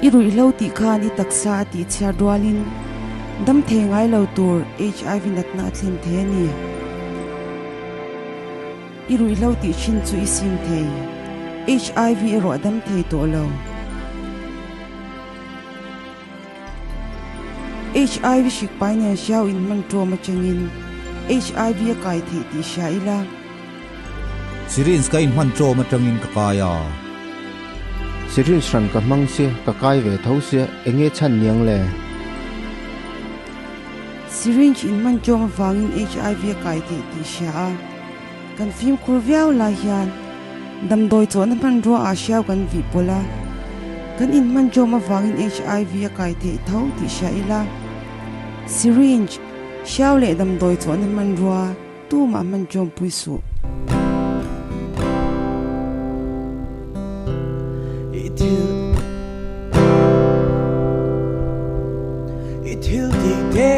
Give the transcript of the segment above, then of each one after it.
irui lo ti khan I taksa ti chhar dualin dam thengai lo tur HIV natna thlem the ni irui lo ti chin chu isim thei HIV ro dam thei to lo HIV shik pai ne xiao in man tro ma changin HIV kai thei ti shaila Syringe ka in man tro ma changin ka kaya Syringe ran ka mang se ka kai ve thau se enge chan niang le syringe in man tro ma wangin HIV kai thei ti sha kan phim kurviao la hian dam doi chon man ro a xiao kan vi pola kan in man tro ma wangin HIV kai thei thau ti shaila syringe xiao le dam doi chon man ro tu ma man tro puisu Itil di de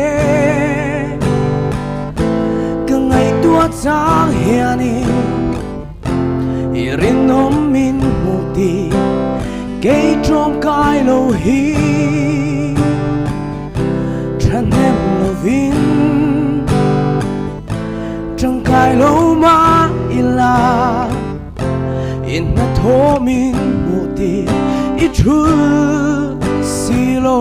ka ngai tua chang hiani irin nom min muti ke trom kai lo hi chan hem lo vin chang kai lo ma ila in na tho min muti I true silo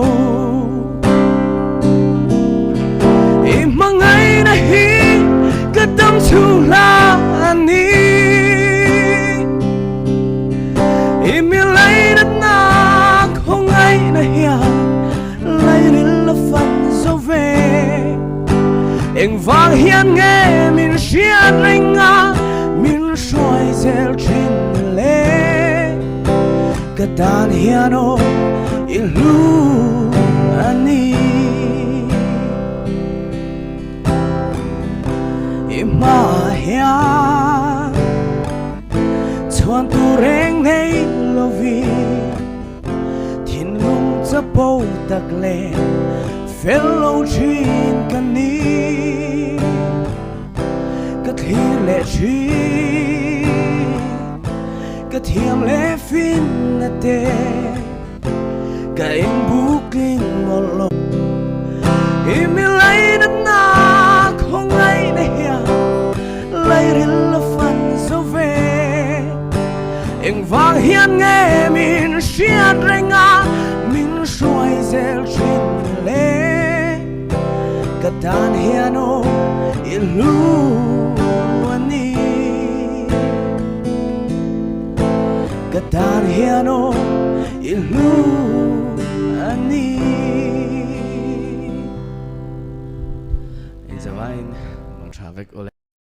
I mangai na hi kadam Hlu A Ni I milai na không ai na hia lai la fan zo ve eng vang hian nghe min xian ringa min soi zel chin le Katan hiano Hlu A Ni Ima hia Chuan tu reng nei lovi Thin lung cha po tak le Fellow chin kan ni Ka thir le chin Ka thiam le fin na te Ka em booking ngolo I mi lai na không ai na hia Lai rin la fan so ve Eng vang hian nghe min xian renga Min soi zel chin le Ka tan hiano Hlu A Ni Katan hiano Hlu A Ni Is a wine, non traffic ole